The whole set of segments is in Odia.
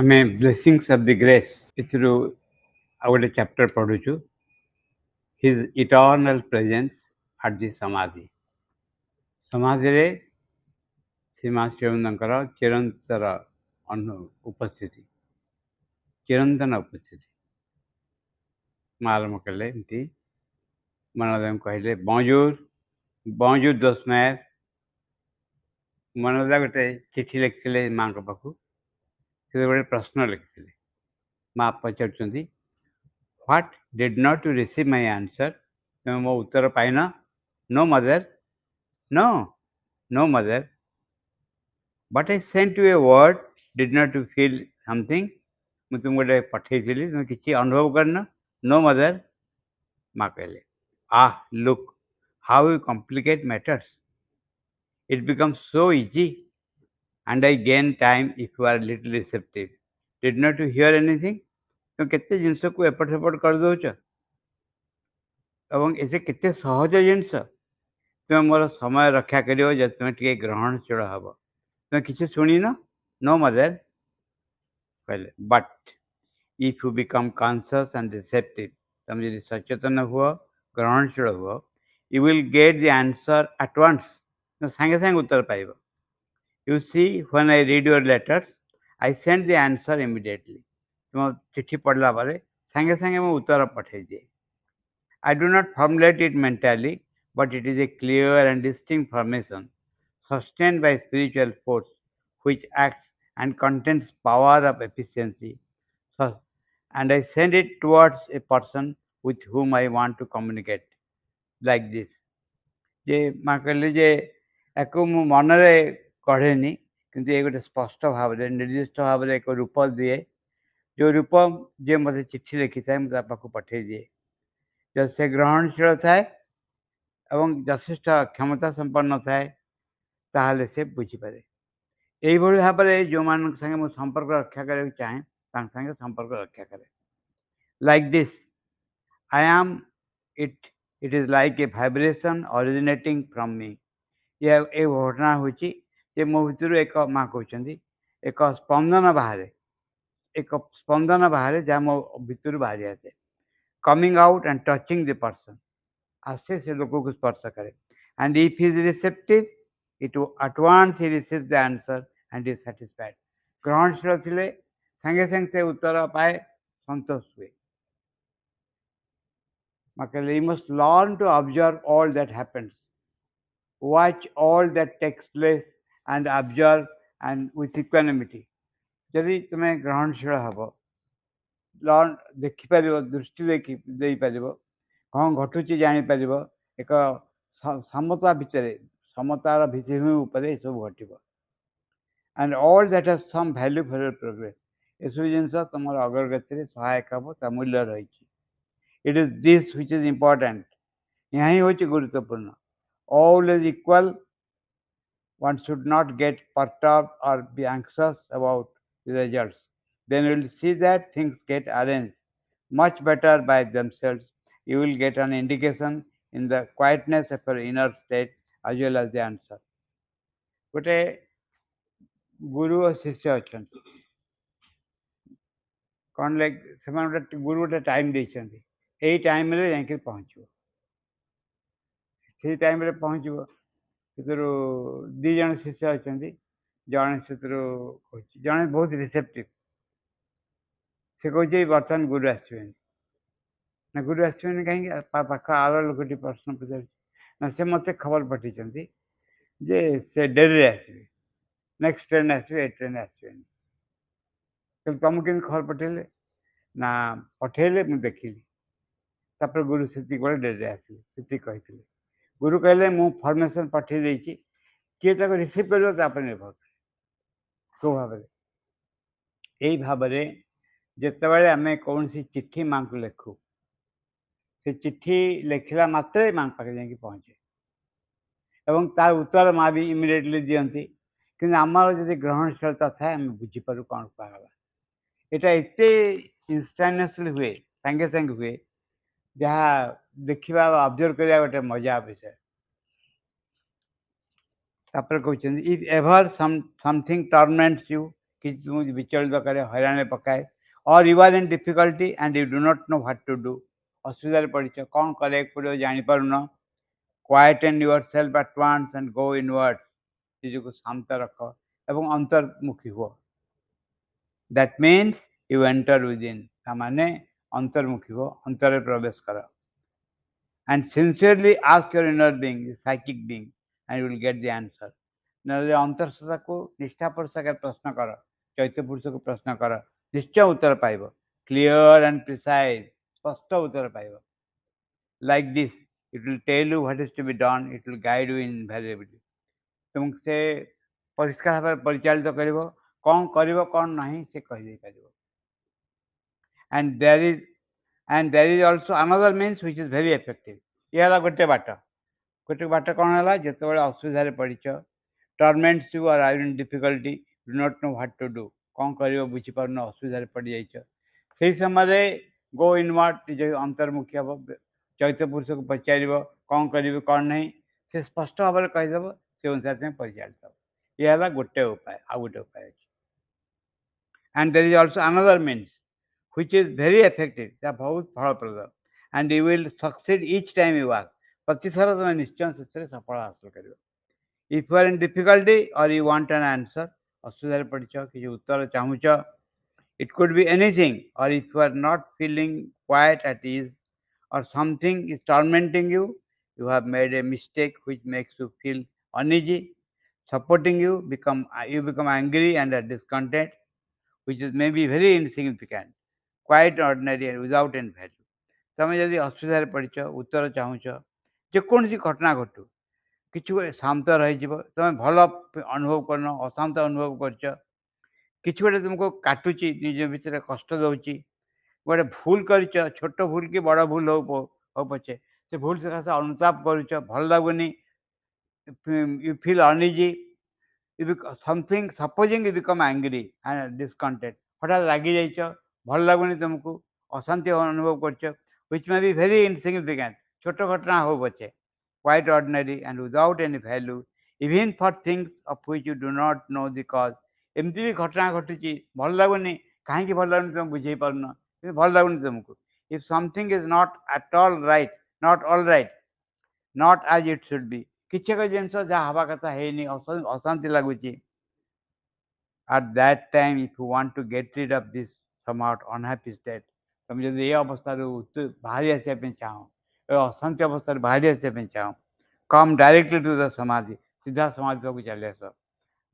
ଆମେ ବ୍ଲେସିଂସ୍ ଅଫ୍ ଦି ଗ୍ରେସ୍ ଏଥିରୁ ଆଉ ଗୋଟେ ଚାପ୍ଟର ପଢ଼ୁଛୁ, his Eternal presence at the ସମାଧି। ସମାଧିରେ ଶ୍ରୀମା ଶିବାନନ୍ଦଙ୍କର ଚିରନ୍ତର ଉପସ୍ଥିତି, ଚିରନ୍ତନ ଉପସ୍ଥିତି। ମା ଆରମ୍ଭ କଲେ ଏମିତି, ମନୋଦୟ କହିଲେ ବଣଜୁର ଦୋଷମୟ। ମନୋଦୟ ଗୋଟେ ଚିଠି ଲେଖିଥିଲେ ମାଙ୍କ ପାଖକୁ, ସେଥିରେ ଗୋଟେ ପ୍ରଶ୍ନ ଲେଖିଥିଲେ। ମା ପଚାରୁଛନ୍ତି, what did not you receive my answer? ତୁମେ ମୋ ଉତ୍ତର ପାଇନ? No mother, no mother, but I sent you a word, did not you feel something? ମୁଁ ତୁମକୁ ଗୋଟେ ପଠେଇଥିଲି, ତୁମେ କିଛି ଅନୁଭବ କରିନ? No mother, ମା କହିଲେ, look how you complicate matters. It becomes so easy and I gain time if you are little receptive. Did not you hear anything? ତୁମେ କେତେ ଜିନିଷକୁ ଏପଟ ସେପଟ କରିଦେଉଛ ଏବଂ ଏସେ କେତେ ସହଜ ଜିନିଷ। ତୁମେ ମୋର ସମୟ ରକ୍ଷା କରିବ ଯଦି ତୁମେ ଟିକେ ଗ୍ରହଣଶୀଳ ହେବ। ତୁମେ କିଛି ଶୁଣିନ? No mother, କହିଲେ, but if you become conscious and receptive, ତୁମେ ଯଦି ସଚେତନ ହୁଅ, ଗ୍ରହଣଶୀଳ ହୁଅ, you will get the answer at once. ତୁମେ ସାଙ୍ଗେ ସାଙ୍ଗେ ଉତ୍ତର ପାଇବ। You see, when I read your letters, I send the answer immediately. ତୁମ ଚିଠି ପଢ଼ିଲା ପରେ ସାଙ୍ଗେ ସାଙ୍ଗେ ମୁଁ ଉତ୍ତର ପଠାଇଦିଏ। I do not formulate it mentally, but it is a clear and distinct formation, sustained by spiritual force, which acts and contains power of efficiency. And I send it towards a person with whom I want to communicate, like this. ଯେ ମା କହିଲେ ଯେ ୟାକୁ ମୁଁ ମନରେ କଢ଼େନି, କିନ୍ତୁ ଏ ଗୋଟେ ସ୍ପଷ୍ଟ ଭାବରେ ନିର୍ଦ୍ଦିଷ୍ଟ ଭାବରେ ଏକ ରୂପ ଦିଏ, ଯେଉଁ ରୂପ ଯିଏ ମୋତେ ଚିଠି ଲେଖିଥାଏ ମୁଁ ତା ପାଖକୁ ପଠାଇ ଦିଏ। ଯଦି ସେ ଗ୍ରହଣଶୀଳ ଥାଏ ଏବଂ ଯଥେଷ୍ଟ କ୍ଷମତା ସମ୍ପନ୍ନ ଥାଏ, ତାହେଲେ ସେ ବୁଝିପାରେ। এইଭଳି ଭାବରେ ଯେଉଁମାନଙ୍କ ସାଙ୍ଗେ ମୁଁ ସମ୍ପର୍କ ରକ୍ଷା କରିବାକୁ ଚାହେଁ ତାଙ୍କ ସାଙ୍ଗେ ସମ୍ପର୍କ ରକ୍ଷା କରେ। Like this, I am it is like a vibration originating from me. ଏ ଘଟଣା ହେଉଛି ଯେ ମୋ ଭିତରୁ ଏକ, ମା କହୁଛନ୍ତି, ଏକ ସ୍ପନ୍ଦନ ବାହାରେ ଯାହା ମୋ ଭିତରୁ ବାହାରି ଆସେ। Coming out and touching the person, ଆସେ ସେ ଲୋକକୁ ସ୍ପର୍ଶ କରେ। And if he is receptive, at once he receives the answer and is satisfied. ଗ୍ରହଣଶୀଳ ଥିଲେ ସାଙ୍ଗେ ସାଙ୍ଗେ ସେ ଉତ୍ତର ପାଏ, ସନ୍ତୋଷ ହୁଏ। ମା କହିଲେ, you must learn to observe all that happens. Watch all that takes place and observe and with equanimity. ଯଦି ତୁମେ ଗ୍ରହଣଶୀଳ ହେବ, ଦେଖିପାରିବ, ଦୃଷ୍ଟି ଦେଇପାରିବ, କ'ଣ ଘଟୁଛି ଜାଣିପାରିବ, ଏକ ସମତା ଭିତରେ, ସମତାର ଭିତ୍ତିଭୂମି ଉପରେ ଏସବୁ ଘଟିବ। And all that has some value for your progress. ଏସବୁ ଜିନିଷ ତୁମର ଅଗ୍ରଗତିରେ ସହାୟକ ହେବ, ତା ମୂଲ୍ୟ ରହିଛି। It is this which is important. ଏହା ହିଁ ହେଉଛି ଗୁରୁତ୍ୱପୂର୍ଣ୍ଣ। All is equal. One should not get perturbed or be anxious about the results. Then you will see that things get arranged much better by themselves. You will get an indication in the quietness of your inner state as well as the answer. ଗୋଟେ ଗୁରୁ ଓ ଶିଷ୍ୟ ଅଛନ୍ତି, କ'ଣ ସେମାନେ ଗୋଟେ ଗୁରୁ ଗୋଟେ ଟାଇମ୍ ଦେଇଛନ୍ତି, ଏଇ ଟାଇମ୍ରେ ଯାଇକି ପହଞ୍ଚିବ, ସେଇ ଟାଇମ୍ରେ ପହଞ୍ଚିବ। ସେଥିରୁ ଦୁଇ ଜଣ ଶିଷ୍ୟ ଅଛନ୍ତି, ଜଣେ ସେଥିରୁ କହୁଛି, ଜଣେ ବହୁତ ରିସେପ୍ଟିଭ୍, ସେ କହୁଛି ବର୍ତ୍ତମାନ ଗୁରୁ ଆସିବେନି। ନା ଗୁରୁ ଆସିବେନି କାହିଁକି? ପାଖ ଆର ଲୋକଟି ପ୍ରଶ୍ନ ପଚାରୁଛି। ନା ସେ ମୋତେ ଖବର ପଠାଇଛନ୍ତି ଯେ ସେ ଡେରିରେ ଆସିବେ, ନେକ୍ସଟ ଟ୍ରେନ୍ ଆସିବେ, ଏ ଟ୍ରେନ୍ ଆସିବେନି। କିନ୍ତୁ ତୁମକୁ କେମିତି ଖବର ପଠାଇଲେ? ନା ପଠାଇଲେ, ମୁଁ ଦେଖିଲି। ତାପରେ ଗୁରୁ ସେତିକି ବେଳେ ଡେରିରେ ଆସିଲେ, ସେତିକି କହିଥିଲେ। ଗୁରୁ କହିଲେ, ମୁଁ ଫର୍ମେସନ୍ ପଠାଇ ଦେଇଛି, କିଏ ତାକୁ ରିସିଭ୍ କରିବ ତାପରେ ନିର୍ଭର କରେ କେଉଁ ଭାବରେ। ଏଇ ଭାବରେ ଯେତେବେଳେ ଆମେ କୌଣସି ଚିଠି ମାଙ୍କୁ ଲେଖୁ, ସେ ଚିଠି ଲେଖିଲା ମାତ୍ରେ ମାଙ୍କ ପାଖରେ ଯାଇକି ପହଞ୍ଚେ ଏବଂ ତାର ଉତ୍ତର ମା ବି ଇମିଡ଼ିଏଟଲି ଦିଅନ୍ତି। କିନ୍ତୁ ଆମର ଯଦି ଗ୍ରହଣଶୀଳତା ଥାଏ, ଆମେ ବୁଝିପାରୁ କ'ଣ କୁହାଗଲା। ଏଇଟା ଏତେ ଇନଷ୍ଟାଣ୍ଟନେସଲି ହୁଏ, ସାଙ୍ଗେ ସାଙ୍ଗେ ହୁଏ, ଯାହା ଦେଖିବା ଅବଜର୍ଭ କରିବା ଗୋଟେ ମଜା ବିଷୟ। ତାପରେ କହୁଛନ୍ତି, if ever something torments you, କିଛି ତୁମକୁ ବିଚଳିତ କରେ, ହଇରାଣରେ ପକାଏ, or you are in difficulty and you do not know what to do. ଅସୁବିଧାରେ ପଡ଼ିଛ, କ'ଣ କରିବାକୁ ପଡ଼ିବ ଜାଣିପାରୁନ। Quieten yourself at once and go inwards. ନିଜକୁ ଶାନ୍ତ ରଖ ଏବଂ ଅନ୍ତର୍ମୁଖୀ ହୁଅ। That means you enter within. ତାମାନେ ଅନ୍ତର୍ମୁଖୀ ହୁଅ, ଅନ୍ତରରେ ପ୍ରବେଶ କର। and sincerely ask your inner being, the psychic being, and you will get the answer. ନହେଲେ ଅନ୍ତର୍ସତ୍ତାକୁ ନିଷ୍ଠାପର ସାଙ୍ଗରେ ପ୍ରଶ୍ନ କର, ଚୈତ୍ୟ ପୁରୁଷକୁ ପ୍ରଶ୍ନ କର, ନିଶ୍ଚୟ ଉତ୍ତର ପାଇବ। କ୍ଲିୟର ଆଣ୍ଡ ପ୍ରିସାଇଜ୍, ସ୍ପଷ୍ଟ ଉତ୍ତର ପାଇବ। Like this, it will tell you what is to be done, it will guide you invariably. ତୁମକୁ ସେ ପରିଷ୍କାର ଭାବରେ ପରିଚାଳିତ କରିବ, କ'ଣ କରିବ କ'ଣ ନାହିଁ ସେ କହିଦେଇପାରିବ। and there is also another means which is very effective. ये ହେଲା ଗୋଟେ ବାଟ। ଗୋଟେ ବାଟ କ'ଣ ହେଲା, ଯେତେବେଳେ ଅସୁବିଧାରେ ପଡ଼ିଛ, torments you are are in difficulty, do not know what to do, କ'ଣ କରିବ ବୁଝିପାରୁନ, ଅସୁବିଧାରେ ପଡ଼ିଯାଇଛ, ସେହି ସମୟରେ ଗୋ ଇନୱାର୍ଡ, ନିଜ ଅନ୍ତର୍ମୁଖୀ ହେବ, ଚୈତ୍ୟ ପୁରୁଷକୁ ପଚାରିବ କ'ଣ କରିବି କ'ଣ ନାହିଁ, ସେ ସ୍ପଷ୍ଟ ଭାବରେ କହିଦେବ, ସେ ଅନୁସାରେ ତୁମେ ପରିଚାଳିତ ହେବ। ଇଏ ହେଲା ଗୋଟେ ଉପାୟ। ଆଉ ଗୋଟେ ଉପାୟ ଅଛି। and there is also another means which is very effective, ଯାହା ବହୁତ ଫଳପ୍ରଦ, and you will succeed each time you ask. ପ୍ରତିଥର ତୁମେ ନିଶ୍ଚୟ ସେଥିରେ ସଫଳ ହାସଲ କରିବ। if you are in difficulty or you want an answer, ଅସୁବିଧାରେ ପଡ଼ିଛ, କିଛି ଉତ୍ତର ଚାହୁଁଛ, it could be anything, or if you are not feeling quite at ease or something is tormenting you, you have made a mistake which makes you feel uneasy, supporting you become angry and discontent, which is maybe very insignificant, quite ordinary and without any value. ତମେ ଯଦି ଅସୁବିଧାରେ ପଡ଼ିଛ, ଉତ୍ତର ଚାହୁଁଛ, ଯେକୌଣସି ଘଟଣା ଘଟୁ, କିଛି ଗୋଟେ ଶାନ୍ତ ରହିଯିବ, ତମେ ଭଲ ଅନୁଭବ କରୁନ, ଅଶାନ୍ତ ଅନୁଭବ କରୁଛ, କିଛି ଗୋଟେ ତୁମକୁ କାଟୁଛି, ନିଜ ଭିତରେ କଷ୍ଟ ଦେଉଛି, ଗୋଟେ ଭୁଲ କରିଛ, ଛୋଟ ଭୁଲ କି ବଡ଼ ଭୁଲ ହଉ ପଛେ, ସେ ଭୁଲ ସକାଶେ ଅନୁତାପ କରୁଛ, ଭଲ ଲାଗୁନି, you feel uneasy, something, supposing you become angry and discontent, ହଠାତ୍ ରାଗି ଯାଇଛ, ଭଲ ଲାଗୁନି ତୁମକୁ, ଅଶାନ୍ତି ଅନୁଭବ କରୁଛ, which may be very insignificant, ଛୋଟ ଘଟଣା ହଉ ପଛେ, quite ordinary and without any value, even for things of which you do not know the cause. ଏମିତି ବି ଘଟଣା ଘଟୁଛି, ଭଲ ଲାଗୁନି, କାହିଁକି ଭଲ ଲାଗୁନି ତୁମେ ବୁଝେଇ ପାରୁନ, କିନ୍ତୁ ଭଲ ଲାଗୁନି ତୁମକୁ। if something is not at all right, not all right, not as it should be, କିଛି ଏକ ଜିନିଷ ଯାହା ହେବା କଥା ହେଇନି, ଅଶାନ୍ତି ଲାଗୁଛି, at that time if you want to get rid of this somewhat unhappy state, ତମେ ଯଦି ଏ ଅବସ୍ଥାରୁ ବାହାରି ଆସିବା ପାଇଁ ଚାହଁ, ଏ ଅଶାନ୍ତି ଅବସ୍ଥାରୁ ବାହାରି ଆସିବା ପାଇଁ ଚାହଁ, come directly to the samadhi, ସିଧା ସମାଧି ପାଖକୁ ଚାଲି ଆସ,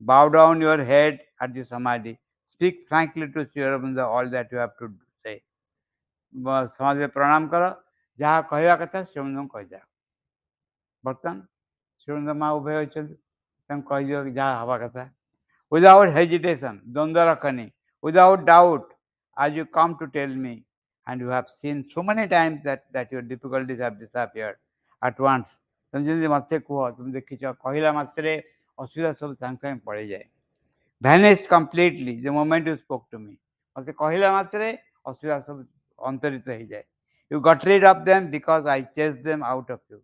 bow down your head at the samadhi, speak frankly to Sri Aurobindo all that you have to say. ସମାଧିରେ ପ୍ରଣାମ କର, ଯାହା କହିବା କଥା ଶ୍ରୀ ଅରବିନ୍ଦଙ୍କୁ କହିଯାଅ। ବର୍ତ୍ତମାନ ଶ୍ରୀ ଅରବିନ୍ଦ ମା ଉଭୟ ଅଛନ୍ତି, ତାଙ୍କୁ କହିଦିଅ ଯାହା ହେବା କଥା, without hesitation, ଦ୍ୱନ୍ଦ୍ୱ ରଖନି, without doubt, as you come to tell me, and you have seen so many times that your difficulties have disappeared at once. ତମେ ଯେମିତି ମୋତେ କୁହ, ତୁମେ ଦେଖିଛ, କହିଲା ମାତ୍ରେ ଅସୁବିଧା ସବୁ ସାଙ୍ଗେ ସାଙ୍ଗେ ପଳେଇଯାଏ, vanished completely the moment you spoke to me. ମୋତେ କହିଲା ମାତ୍ରେ ଅସୁବିଧା ସବୁ ଅନ୍ତରିତ ହେଇଯାଏ। You got rid of them because I chased them out of you.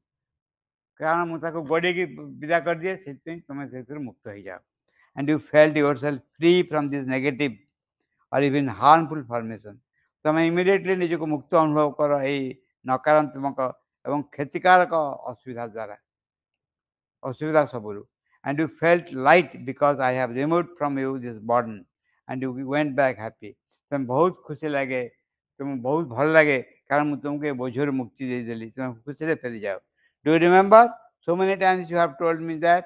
କାରଣ ମୁଁ ତାକୁ ଗୋଡ଼େଇକି ବିଦା କରିଦିଏ, ସେଥିପାଇଁ ତୁମେ ସେଥିରୁ ମୁକ୍ତ ହେଇଯାଅ। And you felt yourself free from this negative or even harmful formation. ତମେ ଇମିଡ଼ିଏଟଲି ନିଜକୁ ମୁକ୍ତ ଅନୁଭବ କର ଏଇ ନକାରାତ୍ମକ ଏବଂ କ୍ଷତିକାରକ ଅସୁବିଧା ସବୁରୁ। And you felt light because I have removed from you this burden, and you went back happy. ତମେ ବହୁତ ଖୁସି ଲାଗେ, ତୁମକୁ ବହୁତ ଭଲ ଲାଗେ, କାରଣ ମୁଁ ତୁମକୁ ଏ ବୋଝରୁ ମୁକ୍ତି ଦେଇଦେଲି, ତୁମେ ଖୁସିରେ ଫେରିଯାଅ। Do you remember? So many times you have told me that.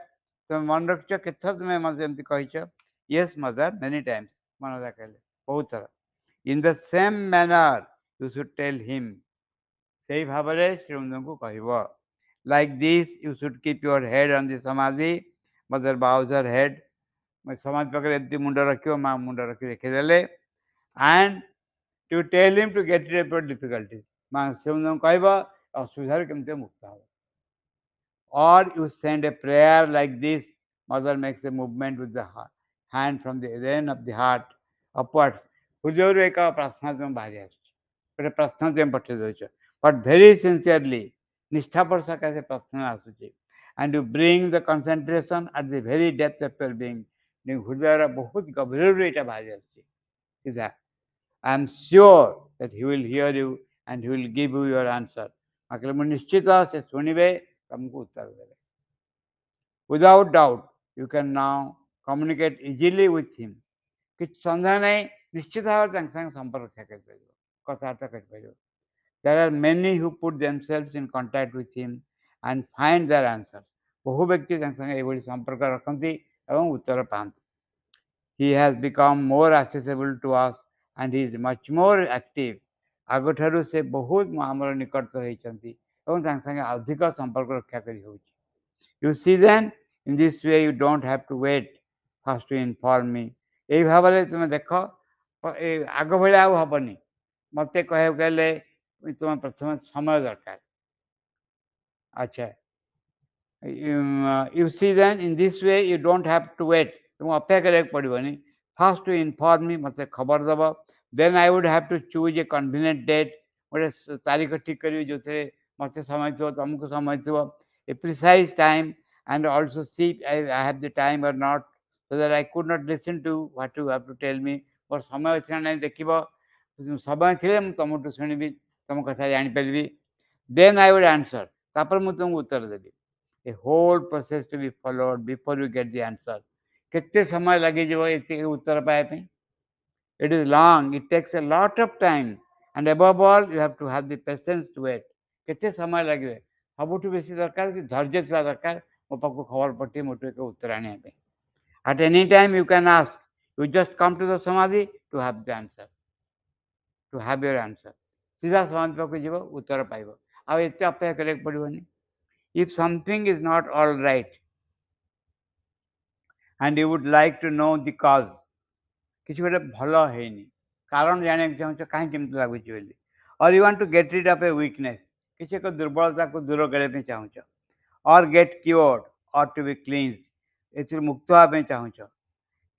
ତୁମେ ମନେ ରଖିଛ, କେତେଥର ତୁମେ ମୋତେ ଏମିତି କହିଛ? Yes mother, many times. ମନେ ରଖିଲେ ବହୁତ ଥର। In the same manner you should tell him. ସେଇ ଭାବରେ ଶ୍ରୀଅରବିନ୍ଦଙ୍କୁ କହିବ। Like this you should keep your head on the samadhi. Mother bows her head. ସମାଧି ପାଖରେ ଏମିତି ମୁଣ୍ଡ ରଖିବ, ମା ମୁଣ୍ଡ ରଖି ଦେଖିଦେଲେ। And to tell him to get rid of your difficulties. ମା ଶ୍ରୀଅରବିନ୍ଦଙ୍କୁ କହିବ ଅସୁବିଧାରୁ କେମିତି ମୁକ୍ତ ହେବ। Or you send a prayer like this. Mother makes a movement with the hand from the vein of the heart upwards. ହୃଦୟରୁ ଏକ ପ୍ରାର୍ଥନା ତୁମେ ବାହାରି ଆସୁଛି, ଗୋଟେ ପ୍ରାର୍ଥନା ତୁମେ ପଠେଇ ଦେଉଛ, but very sincerely, ନିଷ୍ଠାପର ସକାଶେ ପ୍ରାର୍ଥନା ଆସୁଛି। And you bring the concentration at the very depth of your being. ହୃଦୟର ବହୁତ ଗଭୀରରୁ ଏଇଟା ବାହାରି ଆସୁଛି ସିଧା। I am sure that he will hear you and he will give you your answer. କହିଲେ ମୁଁ ନିଶ୍ଚିତ ସେ ଶୁଣିବେ, ତମକୁ ଉତ୍ତର ଦେବେ। Without doubt, you can now communicate easily with him. କିଛି ସନ୍ଦେହ ନାହିଁ, ନିଶ୍ଚିତ ଭାବରେ ତାଙ୍କ ସାଙ୍ଗେ ସମ୍ପର୍କ ରକ୍ଷା କରିପାରିବ, କଥାବାର୍ତ୍ତା କରିପାରିବ। There are many who put themselves in contact with him and find their answers. ବହୁ ବ୍ୟକ୍ତି ତାଙ୍କ ସାଙ୍ଗେ ଏଭଳି ସମ୍ପର୍କ ରଖନ୍ତି ଏବଂ ଉତ୍ତର ପାଆନ୍ତି। He has become more accessible to us and he is much more active. ଆଗଠାରୁ ସେ ବହୁତ ଆମର ନିକଟତର ହେଇଛନ୍ତି ଏବଂ ତାଙ୍କ ସାଙ୍ଗେ ଅଧିକ ସମ୍ପର୍କ ରକ୍ଷା କରି ହେଉଛି। You see then, in this way you don't have to wait first to inform me. ଏଇ ଭାବରେ ତୁମେ ଦେଖ, ଆଗ ଭଳିଆ ଆଉ ହବନି। ମୋତେ କହିବାକୁ ଗଲେ ତୁମେ ପ୍ରଥମେ ସମୟ ଦରକାର। ଆଚ୍ଛା, you see then, in this way you don't have to wait. ତୁମକୁ ଅପେକ୍ଷା କରିବାକୁ ପଡ଼ିବନି। First to inform me, ମୋତେ ଖବର ଦେବ। Then I would have to choose a convenient date. ଗୋଟେ ତାରିଖ ଠିକ୍ କରିବି ଯେଉଁଥିରେ ମୋତେ ସମୟ ଥିବ, ତମକୁ ସମୟ ଥିବ। A precise time and also see if I have the time or not, so that I could not listen to what you have to tell me. ମୋର ସମୟ ଅଛି ନା ନାହିଁ ଦେଖିବ, ସମୟ ଥିଲେ ମୁଁ ତମଠୁ ଶୁଣିବି, ତମ କଥା ଜାଣିପାରିବି। Then I would answer. ତାପରେ ମୁଁ ତୁମକୁ ଉତ୍ତର ଦେବି। A whole process to be followed before you get the answer. କେତେ ସମୟ ଲାଗିଯିବ ଏତିକି ଉତ୍ତର ପାଇବା ପାଇଁ? It is long, it takes a lot of time, and above all you have to have the patience to wait. କେତେ ସମୟ ଲାଗିବ? ସବୁଠୁ ବେଶୀ ଦରକାର କି ଧୈର୍ଯ୍ୟ ଥିବା ଦରକାର, ମୋ ପାଖକୁ ଖବର ପଠେଇ ମୋଠୁ ଏକ ଉତ୍ତର ଆଣିବା ପାଇଁ। At any time you can ask. You just come to the Samadhi to have the answer, to have your answer. ସିଧା ସମାଧି ପାଖକୁ ଯିବ, ଉତ୍ତର ପାଇବ, ଆଉ ଏତେ ଅପେକ୍ଷା କରିବାକୁ ପଡ଼ିବନି। If something is not all right and you would like to know the cause, କିଛି ଗୋଟେ ଭଲ ହେଇନି, କାରଣ ଜାଣିବାକୁ ଚାହୁଁଛ କାହିଁକି ଏମିତି ଲାଗୁଛି ବୋଲି, or you want to get rid of a weakness, କିଛି ଏକ ଦୁର୍ବଳତାକୁ ଦୂର କରିବା ପାଇଁ ଚାହୁଁଛ, or get cured or to be cleansed, ଏଥିରୁ ମୁକ୍ତ ହେବା ପାଇଁ ଚାହୁଁଛ,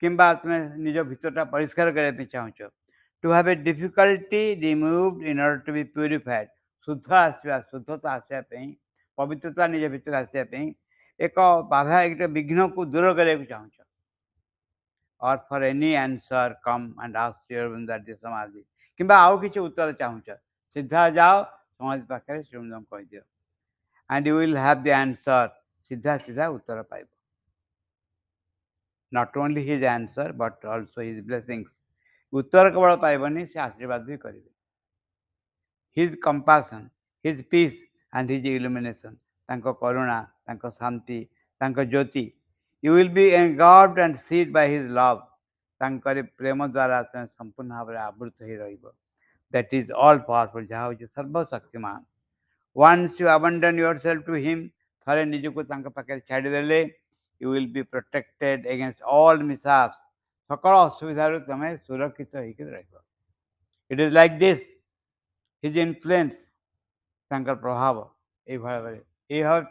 କିମ୍ବା ତୁମେ ନିଜ ଭିତରଟା ପରିଷ୍କାର କରିବା ପାଇଁ ଚାହୁଁଛ, to have a difficulty removed in order to be purified, ଶୁଦ୍ଧ ଆସିବା, ଶୁଦ୍ଧତା ଆସିବା ପାଇଁ, ପବିତ୍ରତା ନିଜ ଭିତରେ ଆସିବା ପାଇଁ ଏକ ବାଧା, ଏକ ବିଘ୍ନକୁ ଦୂର କରିବାକୁ ଚାହୁଁଛ, or for any answer come and ask Sri at the Samadhi, କିମ୍ବା ଆଉ କିଛି ଉତ୍ତର ଚାହୁଁଛ, ସିଧା ଯାଅ ସମାଧି ପାଖରେ ଶ୍ରୀମନ୍ଦିରଙ୍କୁ କହିଦିଅ, and you will have the answer, ସିଧା ସିଧା ଉତ୍ତର ପାଇବ। Not only his answer but also his blessings. ଉତ୍ତର କେବଳ ପାଇବନି, ସେ ଆଶୀର୍ବାଦ ବି କରିବେ। His compassion, his peace and his illumination, ତାଙ୍କ କରୁଣା, ତାଙ୍କ ଶାନ୍ତି, ତାଙ୍କ Jyoti. You will be engulfed and seized by his love. ତାଙ୍କରି ପ୍ରେମ ଦ୍ୱାରା ତୁମେ ସମ୍ପୂର୍ଣ୍ଣ ଭାବରେ ଆବୃତ ହୋଇ ରହିବ। That is all powerful, ଯାହା ହେଉଛି ସର୍ବଶକ୍ତିମାନ। Once you abandon yourself to him, ଥରେ ନିଜକୁ ତାଙ୍କ ପାଖରେ ଛାଡ଼ିଦେଲେ, you will be protected against all mishaps. ସକଳ ଅସୁବିଧାରୁ ତୁମେ ସୁରକ୍ଷିତ ହେଇକି ରହିବ। It is like this, his influence, ତାଙ୍କର ପ୍ରଭାବ ଏଇଭଳି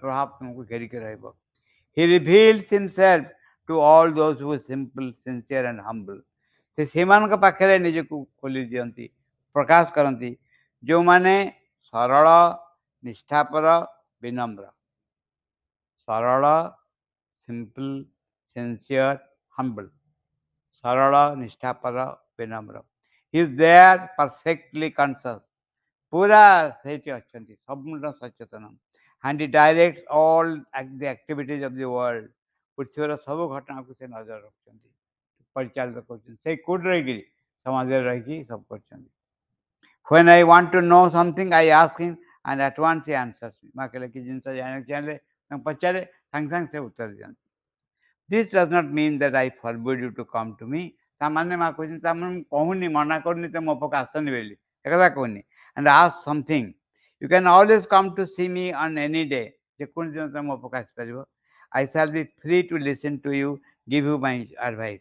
ପ୍ରଭାବ ତୁମକୁ ଘେରିକି ରହିବ। He reveals himself to all those who are simple, sincere and humble. ସେ ସେମାନଙ୍କ ପାଖରେ ନିଜକୁ ଖୋଲି ଦିଅନ୍ତି, ପ୍ରକାଶ କରନ୍ତି, ଯେଉଁମାନେ ସରଳ, ନିଷ୍ଠାପର, ବିନମ୍ର। ସରଳ, ସିମ୍ପଲ, ସିନ୍ସିୟର, ହମ୍ବଲ। ସରଳ, ନିଷ୍ଠାପର, ବିନମ୍ର। He is there perfectly conscious. ପୁରା ସେଇଠି ଅଛନ୍ତି, ସମ୍ପୂର୍ଣ୍ଣ ସଚେତନ। And he directs all the activities of the world. ପୃଥିବୀର ସବୁ ଘଟଣାକୁ ସେ ନଜର ରଖୁଛନ୍ତି, ପରିଚାଳିତ କରୁଛନ୍ତି। ସେଇ କୋଉଠି ରହିକିରି? ସମାଜରେ ରହିକି ସବୁ କରୁଛନ୍ତି। When I want to know something, I ask him and at once he answers me. ମା କହିଲେ କି ଜିନିଷ ଜାଣିବାକୁ ଚାହିଁଲେ ତାଙ୍କୁ ପଚାରେ, ସାଙ୍ଗେ ସାଙ୍ଗେ ସେ ଉତ୍ତର ଦିଅନ୍ତି। This does not mean that I forbid you to come to me. ତାମାନେ ମା କହୁଛନ୍ତି, ତାମାନେ ମୁଁ କହୁନି, ମନା କରୁନି ତ ମୋ ପାଖକୁ ଆସନି ବୋଲି, ଏକଥା କହୁନି। And ask something. You can always come to see me on any day. ଯେକୌଣସି ଦିନ ତମେ ମୋ ପାଖକୁ ଆସିପାରିବ। I shall be free to listen to you, give you my advice.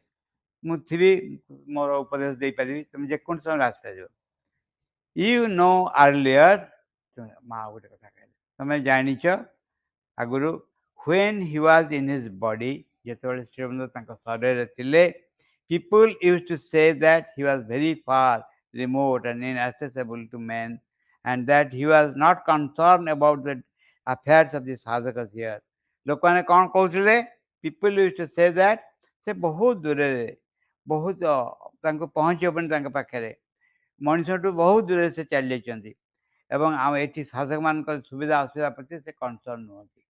ମୁଁ ଥିବି, ମୋର ଉପଦେଶ ଦେଇପାରିବି, ତମେ ଯେକୌଣସି ସମୟରେ ଆସିପାରିବ। You know earlier, ମା ଗୋଟେ କଥା କହିଲେ, ତମେ ଜାଣିଛ ଆଗରୁ, when he was in his body, ଯେତେବେଳେ ଶ୍ରୀମନ୍ଦିର ତାଙ୍କ ଶରୀରରେ ଥିଲେ, people used to say that he was very far remote and inaccessible to men, and that he was not concerned about the affairs of the sadhakas here. ଲୋକମାନେ କ'ଣ କହୁଥିଲେ? People used to say that ସେ ବହୁତ ଦୂରରେ, ବହୁତ ତାଙ୍କୁ ପହଞ୍ଚି ହେବନି ତାଙ୍କ ପାଖରେ। ମଣିଷଠୁ ବହୁତ ଦୂରରେ ସେ ଚାଲିଯାଇଛନ୍ତି ଏବଂ ଆମ ଏଠି ସାଧକମାନଙ୍କର ସୁବିଧା ଅସୁବିଧା ପ୍ରତି ସେ କନସର୍ନ ନୁହନ୍ତି।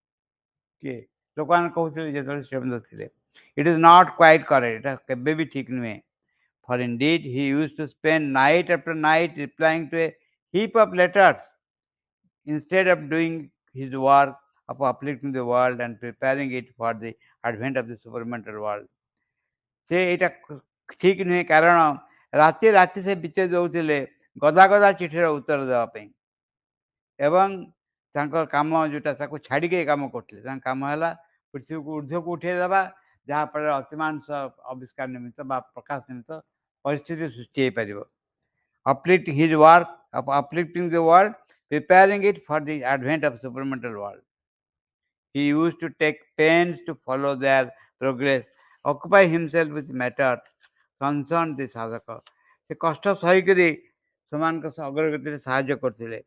କିଏ ଲୋକମାନେ କହୁଥିଲେ ଯେତେବେଳେ ଶ୍ରୀଅରବିନ୍ଦ ଥିଲେ, it is not quite correct, ଏଇଟା କେବେ ବି ଠିକ୍ ନୁହେଁ। For indeed he used to spend night after night replying to a heap of letters instead of doing his work of uplifting the world and preparing it for the advent of the supermental world. ସେ ଏଇଟା ଠିକ୍ ନୁହେଁ, କାରଣ ରାତି ରାତି ସେ ବିତେଇ ଦେଉଥିଲେ ଗଦା ଗଦା ଚିଠିର ଉତ୍ତର ଦେବା ପାଇଁ ଏବଂ ତାଙ୍କର କାମ ଯେଉଁଟା ତାକୁ ଛାଡ଼ିକି ଏ କାମ କରୁଥିଲେ। ତାଙ୍କ କାମ ହେଲା ପୃଥିବୀକୁ ଉର୍ଦ୍ଧ୍ୱକୁ ଉଠାଇ ଦେବା, ଯାହାଫଳରେ ଅତିମାନସ ଆବିଷ୍କାର ନିମିତ୍ତ ବା ପ୍ରକାଶ ନିମିତ୍ତ ପରିସ୍ଥିତି ସୃଷ୍ଟି ହେଇପାରିବ। uplift his work of uplifting the world, preparing it for the advent of supermental world. He used to take pains to follow their progress, occupy himself with matters concerned the sadhaka. ସେ କଷ୍ଟ ସହିକରି ସେମାନଙ୍କ ଅଗ୍ରଗତିରେ ସାହାଯ୍ୟ କରୁଥିଲେ।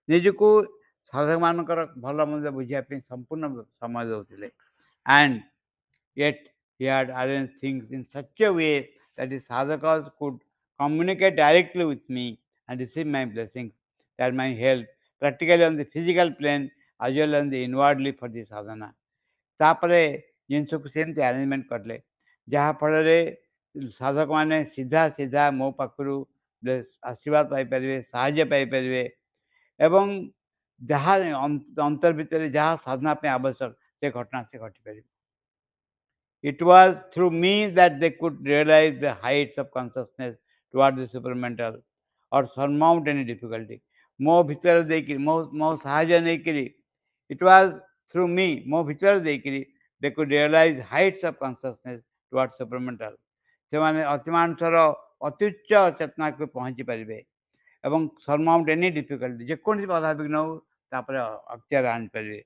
ନିଜକୁ ସାଧକମାନଙ୍କର ଭଲ ମନ୍ଦ ବୁଝିବା ପାଇଁ ସମ୍ପୂର୍ଣ୍ଣ ସମୟ ଦେଉଥିଲେ। And yet he had arranged things in such a way that the sadhakas could communicate directly with me and receive my blessings, that my help, practically on the physical plane as well as the inwardly for the sadhana. ତାପରେ ଜିନିଷକୁ ସେମିତି ଆରେଞ୍ଜମେଣ୍ଟ କଲେ, ଯାହାଫଳରେ ସାଧକମାନେ ସିଧା ସିଧା ମୋ ପାଖରୁ ଆଶୀର୍ବାଦ ପାଇପାରିବେ, ସାହାଯ୍ୟ ପାଇପାରିବେ ଏବଂ ଯାହା ଅନ୍ତର ଭିତରେ ଯାହା ସାଧନା ପାଇଁ ଆବଶ୍ୟକ ସେ ଘଟଣା ସେ ଘଟିପାରିବ। It was through me that they could realize the heights of consciousness toward the supermental or surmount any difficulty. ମୋ ଭିତରେ ଦେଇକିରି ମୋ ସାହାଯ୍ୟ ନେଇକିରି, it was through me, ମୋ ଭିତରେ ଦେଇକିରି they could realize heights of consciousness toward supermental. ସେମାନେ ଅତିମାନସର ଅତ୍ୟୁଚ୍ଚ ଚେତନାକୁ ପହଞ୍ଚି ପାରିବେ ଏବଂ surmount any difficulty, ଯେକୌଣସି ବାଧାବିଘ୍ନ ହଉ ତାପରେ ଅକ୍ତିଆର ଆଣିପାରିବେ।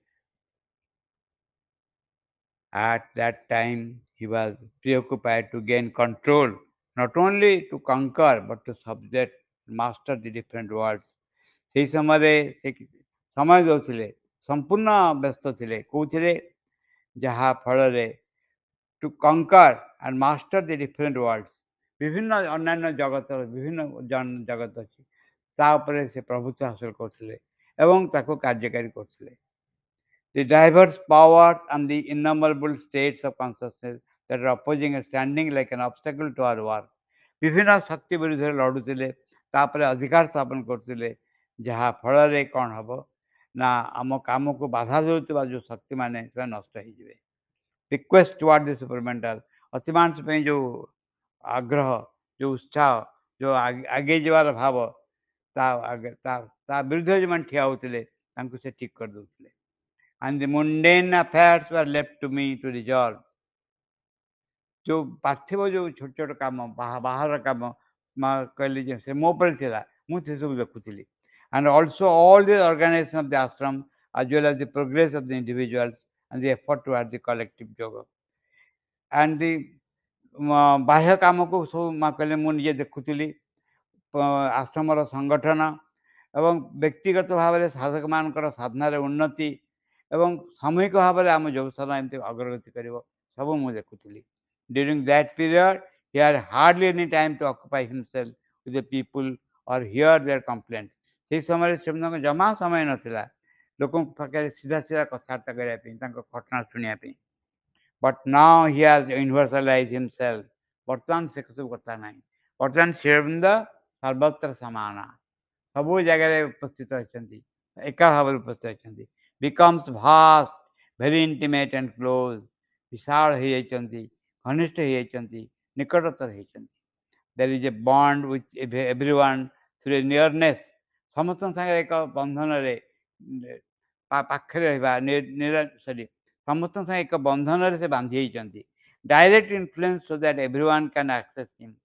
At that time, he was preoccupied to gain control, not only to conquer, but to subject, master the different worlds. ସେହି ସମୟରେ ସେ ସମୟ ଦେଉଥିଲେ, ସମ୍ପୂର୍ଣ୍ଣ ବ୍ୟସ୍ତ ଥିଲେ କେଉଁଥିରେ, ଯାହା ଫଳରେ to conquer and master the different worlds, ବିଭିନ୍ନ ଅନ୍ୟାନ୍ୟ ଜଗତର ବିଭିନ୍ନ ଜଗତ ଅଛି ତା ଉପରେ ସେ ପ୍ରଭୁତ୍ୱ ହାସଲ କରୁଥିଲେ ଏବଂ ତାକୁ କାର୍ଯ୍ୟକାରୀ କରୁଥିଲେ। The diverse powers and the innumerable states of consciousness that are opposing and standing like an obstacle to our work. ବିଭିନ୍ନ ଶକ୍ତି ବିରୁଦ୍ଧରେ ଲଢ଼ୁଥିଲେ, ତାପରେ ଅଧିକାର ସ୍ଥାପନ କରୁଥିଲେ, ଯାହା ଫଳରେ କ'ଣ ହେବ ନା ଆମ କାମକୁ ବାଧା ଦେଉଥିବା ଯେଉଁ ଶକ୍ତିମାନେ ସେମାନେ ନଷ୍ଟ ହେଇଯିବେ। ରିକ୍ୱେଷ୍ଟ ଟୁୱାର୍ଡ ଦି ସୁପରମେଣ୍ଟାଲ, ଅତିମାନସ ପାଇଁ ଯେଉଁ ଆଗ୍ରହ, ଯେଉଁ ଉତ୍ସାହ, ଯେଉଁ ଆଗେଇ ଯିବାର ଭାବ, ତା ବିରୁଦ୍ଧରେ ଯେଉଁମାନେ ଠିଆ ହେଉଥିଲେ ତାଙ୍କୁ ସେ ଠିକ୍ କରିଦେଉଥିଲେ। And the mundane affairs were left to me to resolve. जो ପାର୍ଥିବ ଯେଉଁ ଛୋଟ ଛୋଟ କାମ, ବାହାର କାମ କହିଲି ଯେ ସେ ମୋ ଉପରେ ଥିଲା, ମୁଁ ସେସବୁ ଦେଖୁଥିଲି। And also all the organization of the ashram as well as the progress of the individuals and the effort towards the collective yoga. And the ବାହ୍ୟ କାମକୁ ସବୁ କହିଲେ ମୁଁ ନିଜେ ଦେଖୁଥିଲି, ଆଶ୍ରମର ସଂଗଠନ ଏବଂ ବ୍ୟକ୍ତିଗତ ଭାବରେ ସାଧକମାନଙ୍କର ସାଧନାରେ ଉନ୍ନତି ଏବଂ ସାମୂହିକ ଭାବରେ ଆମ ଯୋଗସାଧନା ଏମିତି ଅଗ୍ରଗତି କରିବ, ସବୁ ମୁଁ ଦେଖୁଥିଲି। During that period, he had hardly any time to occupy himself with the people or hear their complaints. ସେହି ସମୟରେ ସେମାନଙ୍କ ଜମା ସମୟ ନଥିଲା ଲୋକଙ୍କ ପାଖରେ ସିଧା ସିଧା କଥାବାର୍ତ୍ତା କରିବା ପାଇଁ, ତାଙ୍କ ଘଟଣା ଶୁଣିବା ପାଇଁ। But now he has universalized himself. ବର୍ତ୍ତମାନ ସେ ସବୁ କଥା ନାହିଁ। ବର୍ତ୍ତମାନ ଶ୍ରୀଅରବିନ୍ଦ ସର୍ବତ୍ର ସମାନ, ସବୁ ଜାଗାରେ ଉପସ୍ଥିତ ଅଛନ୍ତି, ଏକା ଭାବରେ ଉପସ୍ଥିତ ଅଛନ୍ତି। Becomes vast, very intimate and close. ବିଶାଳ ହେଇଯାଇଛନ୍ତି, ଘନିଷ୍ଠ ହେଇଯାଇଛନ୍ତି, ନିକଟତର ହେଇଛନ୍ତି। There is a bond with everyone through a nearness. ସମସ୍ତଙ୍କ ସାଙ୍ଗରେ ଏକ ବନ୍ଧନରେ ପାଖରେ ରହିବା, ସମସ୍ତଙ୍କ ସାଙ୍ଗେ ଏକ ବନ୍ଧନରେ ସେ ବାନ୍ଧି ହେଇଛନ୍ତି। Direct influence so that everyone can access him.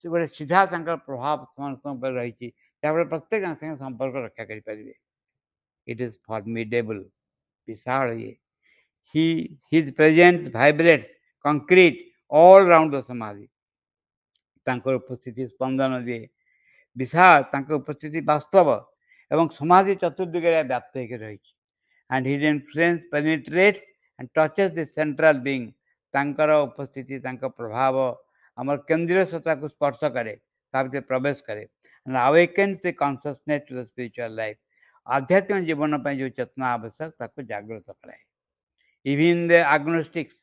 ସେ ଗୋଟେ ସିଧା ତାଙ୍କର ପ୍ରଭାବ ସମସ୍ତଙ୍କ ଉପରେ ରହିଛି, ଯାହାଫଳରେ ପ୍ରତ୍ୟେକ ତାଙ୍କ ସାଙ୍ଗେ ସମ୍ପର୍କ ରକ୍ଷା କରିପାରିବେ। ଇଟ୍ ଇଜ୍ ଫର୍ମିଡେବଲ୍, ବିଶାଳ ଇଏ। His presence vibrates concrete all round the Samadhi. ତାଙ୍କର ଉପସ୍ଥିତି ସ୍ପନ୍ଦନ ଦିଏ, ବିଶାଳ ତାଙ୍କ ଉପସ୍ଥିତି ବାସ୍ତବ ଏବଂ ସମାଧି ଚତୁର୍ଦିଗରେ ବ୍ୟାପ୍ତ ହେଇକି ରହିଛି। And his influence penetrates and touches the central being. ତାଙ୍କର ଉପସ୍ଥିତି ତାଙ୍କ ପ୍ରଭାବ ଆମର କେନ୍ଦ୍ରୀୟ ସତ୍ତାକୁ ସ୍ପର୍ଶ କରେ, ତା ଭିତରେ ପ୍ରବେଶ କରେ, and awakens the consciousness to the spiritual life. ଆଧ୍ୟାତ୍ମିକ ଜୀବନ ପାଇଁ ଯେଉଁ ଚେତନା ଆବଶ୍ୟକ ତାକୁ ଜାଗ୍ରତ କରାଏ। Even the agnostics,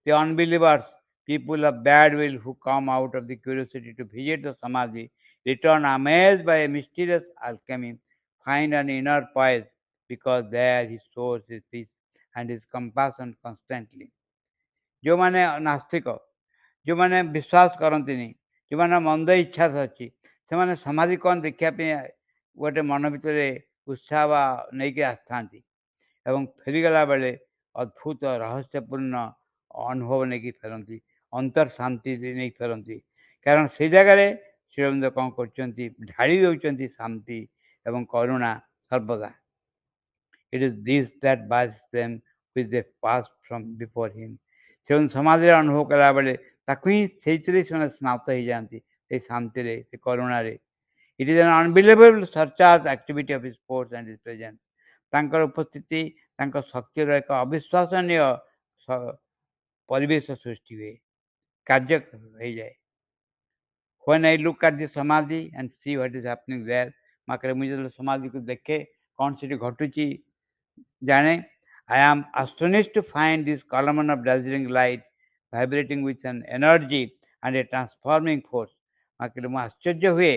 the unbelievers, people of bad will who come out of the curiosity to visit the Samadhi, return amazed by a mysterious alchemy, find an inner poise, because there his source is peace and his compassion constantly. ଯେଉଁମାନେ ନାସ୍ତିକ, ଯେଉଁମାନେ ବିଶ୍ୱାସ କରନ୍ତିନି, ଯେଉଁମାନେ ମନ୍ଦ ଇଚ୍ଛା ଅଛି, ସେମାନେ ସମାଧି କ'ଣ ଦେଖିବା ପାଇଁ ଗୋଟେ ମନ ଭିତରେ ଉତ୍ସାହ ବା ନେଇକି ଆସିଥାନ୍ତି ଏବଂ ଫେରିଗଲା ବେଳେ ଅଦ୍ଭୁତ ରହସ୍ୟପୂର୍ଣ୍ଣ ଅନୁଭବ ନେଇକି ଫେରନ୍ତି, ଅନ୍ତର ଶାନ୍ତି ନେଇ ଫେରନ୍ତି। କାରଣ ସେ ଜାଗାରେ ଶ୍ରୀଅରବିନ୍ଦ କ'ଣ କରୁଛନ୍ତି, ଢାଳି ଦେଉଛନ୍ତି ଶାନ୍ତି ଏବଂ କରୁଣା ସର୍ବଦା। It is this that binds them with the past from before him. ସେମାନେ ସମାଧିରେ ଅନୁଭବ କଲାବେଳେ ତାକୁ ହିଁ ସେଇଥିରେ ସେମାନେ ସ୍ନାତ ହେଇଯାଆନ୍ତି, ସେଇ ଶାନ୍ତିରେ, ସେ କରୁଣାରେ। It is an unbelievable surcharged activity of his force and his presence. ତାଙ୍କର ଉପସ୍ଥିତି, ତାଙ୍କ ଶକ୍ତିର ଏକ ଅବିଶ୍ୱାସନୀୟ ପରିବେଶ ସୃଷ୍ଟି ହୁଏ, କାର୍ଯ୍ୟ ହେଇଯାଏ। When I look at the Samadhi and see what is happening there, ମୁଁ ଯେତେବେଳେ ସମାଧିକୁ ଦେଖେ, କ'ଣ ସେଠି ଘଟୁଛି ଜାଣେ, I am astonished to find this column of dazzling light vibrating with an energy and a transforming force. ମୁଁ ଆଶ୍ଚର୍ଯ୍ୟ ହୁଏ